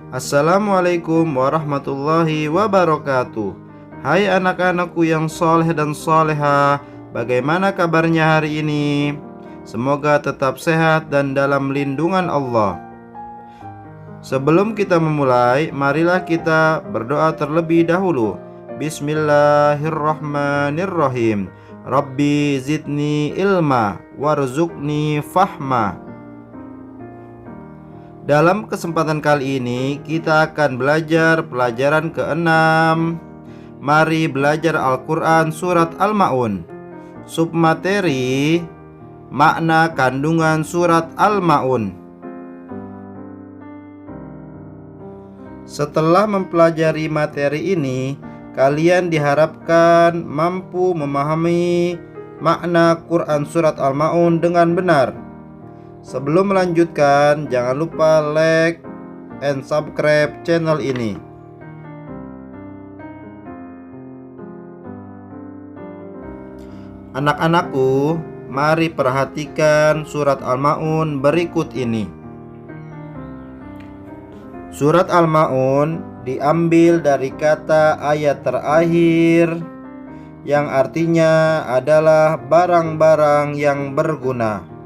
Assalamualaikum warahmatullahi wabarakatuh. Hai anak-anakku yang soleh dan soleha, bagaimana kabarnya hari ini? Semoga tetap sehat dan dalam lindungan Allah. Sebelum kita memulai, marilah kita berdoa terlebih dahulu. Bismillahirrahmanirrahim. Rabbi zidni ilma warzuqni fahma. Dalam kesempatan kali ini kita akan belajar pelajaran ke-6. Mari belajar Al-Quran Surat Al-Ma'un. Submateri makna kandungan Surat Al-Ma'un. Setelah mempelajari materi ini, kalian diharapkan mampu memahami makna Quran Surat Al-Ma'un dengan benar. Sebelum melanjutkan, jangan lupa like and subscribe channel ini. Anak-anakku, mari perhatikan Surat Al-Ma'un berikut ini. Surat Al-Ma'un diambil dari kata ayat terakhir yang artinya adalah barang-barang yang berguna.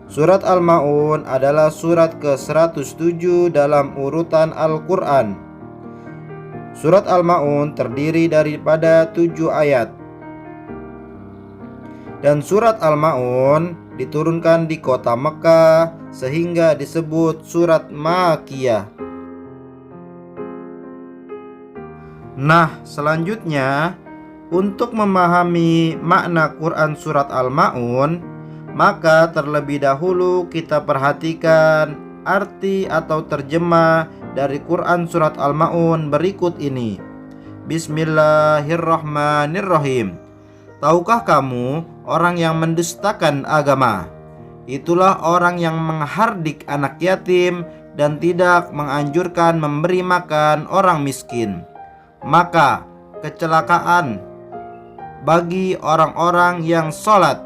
Surat Al-Ma'un adalah surat ke-107 dalam urutan Al-Quran. Surat Al-Ma'un terdiri daripada 7 ayat. Dan surat Al-Ma'un diturunkan di kota Mekah sehingga disebut surat Makkiyah. Nah, selanjutnya untuk memahami makna Quran surat Al-Ma'un, maka terlebih dahulu kita perhatikan arti atau terjemah dari Quran surat Al-Ma'un berikut ini. Bismillahirrahmanirrahim. Tahukah kamu orang yang mendustakan agama? Itulah orang yang menghardik anak yatim dan tidak menganjurkan memberi makan orang miskin. Maka kecelakaan bagi orang-orang yang sholat,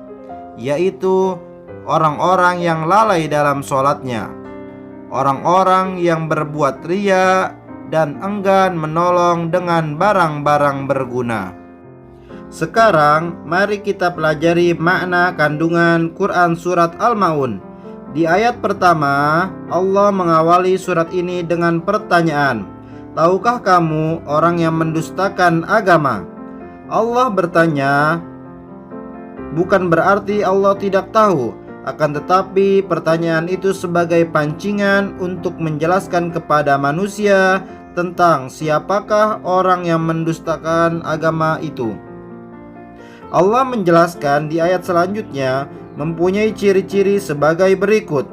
yaitu orang-orang yang lalai dalam sholatnya, orang-orang yang berbuat riya dan enggan menolong dengan barang-barang berguna. Sekarang mari kita pelajari makna kandungan Quran surat Al-Ma'un. Di ayat pertama, Allah mengawali surat ini dengan pertanyaan, tahukah kamu orang yang mendustakan agama? Allah bertanya, bukan berarti Allah tidak tahu, akan tetapi pertanyaan itu sebagai pancingan untuk menjelaskan kepada manusia tentang siapakah orang yang mendustakan agama itu. Allah menjelaskan di ayat selanjutnya mempunyai ciri-ciri sebagai berikut.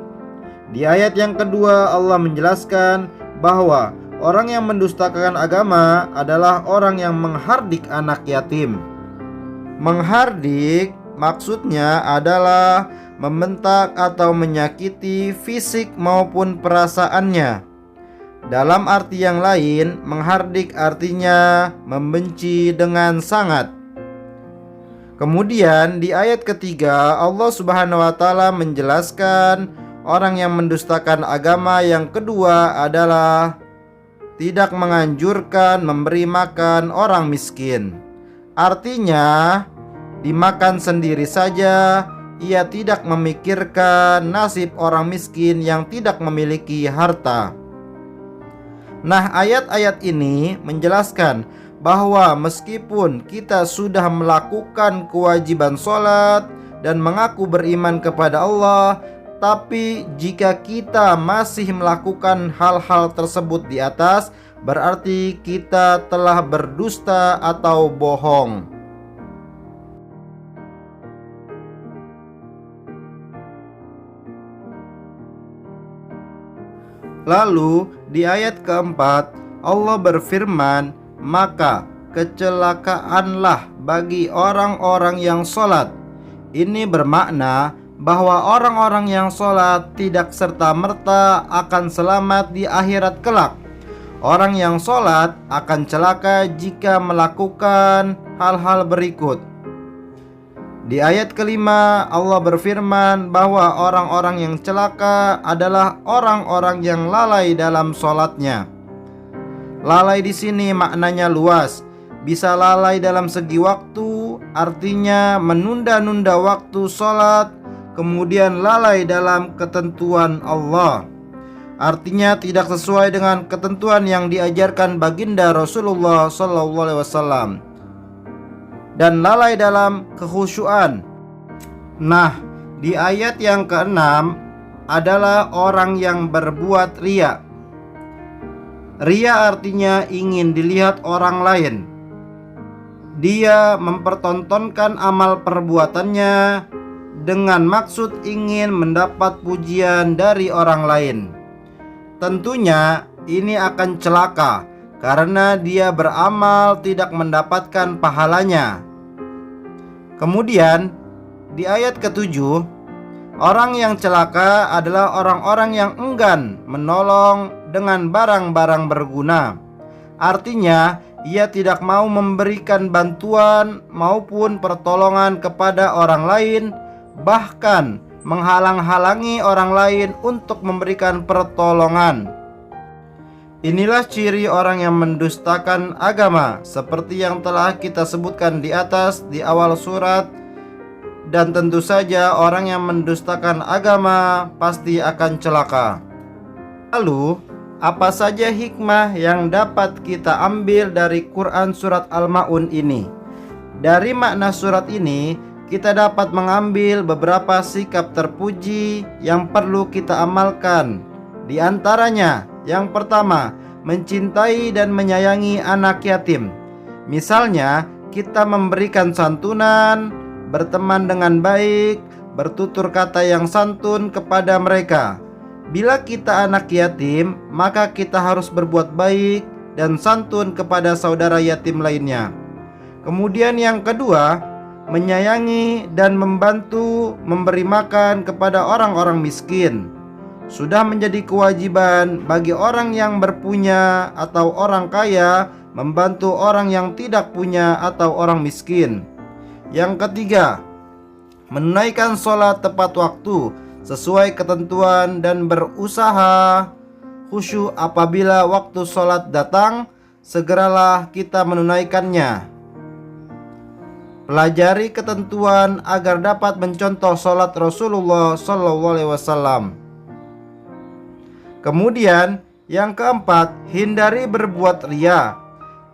Di ayat yang kedua Allah menjelaskan bahwa orang yang mendustakan agama adalah orang yang menghardik anak yatim. Menghardik maksudnya adalah membentak atau menyakiti fisik maupun perasaannya. Dalam arti yang lain, menghardik artinya membenci dengan sangat. Kemudian di ayat ketiga Allah Subhanahu wa taala menjelaskan orang yang mendustakan agama yang kedua adalah tidak menganjurkan memberi makan orang miskin. Artinya dimakan sendiri saja, ia tidak memikirkan nasib orang miskin yang tidak memiliki harta. Nah, ayat-ayat ini menjelaskan bahwa meskipun kita sudah melakukan kewajiban sholat dan mengaku beriman kepada Allah, tapi jika kita masih melakukan hal-hal tersebut di atas, berarti kita telah berdusta atau bohong. Lalu di ayat keempat Allah berfirman, maka kecelakaanlah bagi orang-orang yang sholat. Ini bermakna bahwa orang-orang yang sholat tidak serta-merta akan selamat di akhirat kelak. Orang yang sholat akan celaka jika melakukan hal-hal berikut. Di ayat kelima Allah berfirman bahwa orang-orang yang celaka adalah orang-orang yang lalai dalam sholatnya. Lalai di sini maknanya luas. Bisa lalai dalam segi waktu, artinya menunda-nunda waktu sholat, kemudian lalai dalam ketentuan Allah, artinya tidak sesuai dengan ketentuan yang diajarkan baginda Rasulullah SAW, dan lalai dalam kekhusyuan. Nah, di ayat yang ke-6 adalah orang yang berbuat riya. Riya artinya ingin dilihat orang lain. Dia mempertontonkan amal perbuatannya dengan maksud ingin mendapat pujian dari orang lain. Tentunya ini akan celaka karena dia beramal tidak mendapatkan pahalanya. Kemudian di ayat ke-7, orang yang celaka adalah orang-orang yang enggan menolong dengan barang-barang berguna. Artinya ia tidak mau memberikan bantuan maupun pertolongan kepada orang lain, bahkan menghalang-halangi orang lain untuk memberikan pertolongan. Inilah ciri orang yang mendustakan agama, seperti yang telah kita sebutkan di atas di awal surat. Dan tentu saja orang yang mendustakan agama pasti akan celaka. Lalu, apa saja hikmah yang dapat kita ambil dari Quran surat Al-Ma'un ini? Dari makna surat ini, kita dapat mengambil beberapa sikap terpuji yang perlu kita amalkan. Di antaranya, yang pertama, mencintai dan menyayangi anak yatim. Misalnya, kita memberikan santunan, berteman dengan baik, bertutur kata yang santun kepada mereka. Bila kita anak yatim, maka kita harus berbuat baik dan santun kepada saudara yatim lainnya. Kemudian yang kedua, menyayangi dan membantu memberi makan kepada orang-orang miskin. Sudah menjadi kewajiban bagi orang yang berpunya atau orang kaya membantu orang yang tidak punya atau orang miskin. Yang ketiga, menunaikan sholat tepat waktu sesuai ketentuan dan berusaha khusyuk apabila waktu sholat datang, segeralah kita menunaikannya. Pelajari ketentuan agar dapat mencontoh sholat Rasulullah SAW. Kemudian yang keempat, hindari berbuat riya,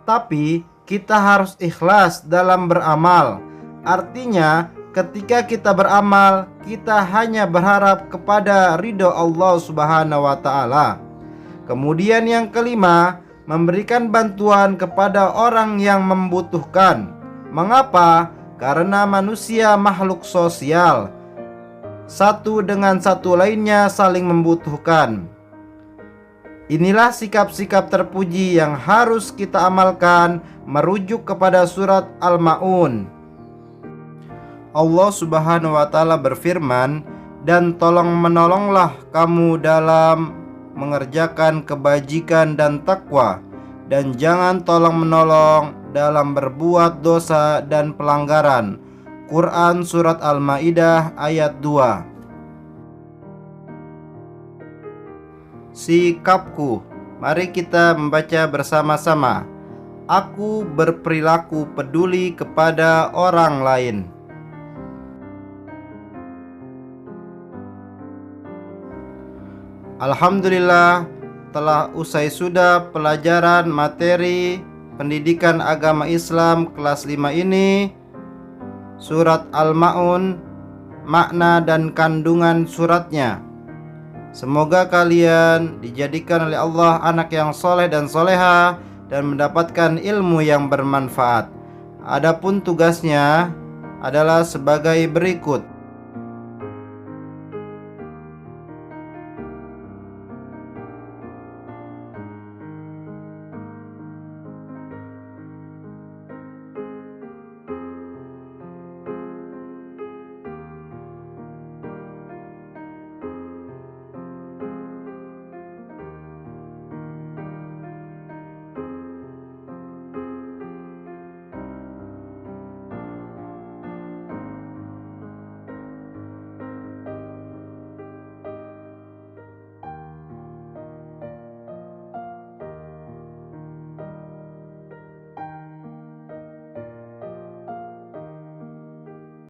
tapi kita harus ikhlas dalam beramal. Artinya ketika kita beramal, kita hanya berharap kepada ridho Allah Subhanahu wa Ta'ala. Kemudian yang kelima, memberikan bantuan kepada orang yang membutuhkan. Mengapa? Karena manusia makhluk sosial, satu dengan satu lainnya saling membutuhkan. Inilah sikap-sikap terpuji yang harus kita amalkan merujuk kepada surat Al-Ma'un. Allah Subhanahu wa Ta'ala berfirman, dan tolong menolonglah kamu dalam mengerjakan kebajikan dan takwa, dan jangan tolong menolong dalam berbuat dosa dan pelanggaran. Quran surat Al-Maidah ayat 2. Sikapku, mari kita membaca bersama-sama. Aku berperilaku peduli kepada orang lain. Alhamdulillah, telah usai sudah pelajaran materi pendidikan agama Islam kelas 5 ini. Surat Al-Ma'un, makna dan kandungan suratnya. Semoga kalian dijadikan oleh Allah anak yang soleh dan soleha dan mendapatkan ilmu yang bermanfaat. Adapun tugasnya adalah sebagai berikut.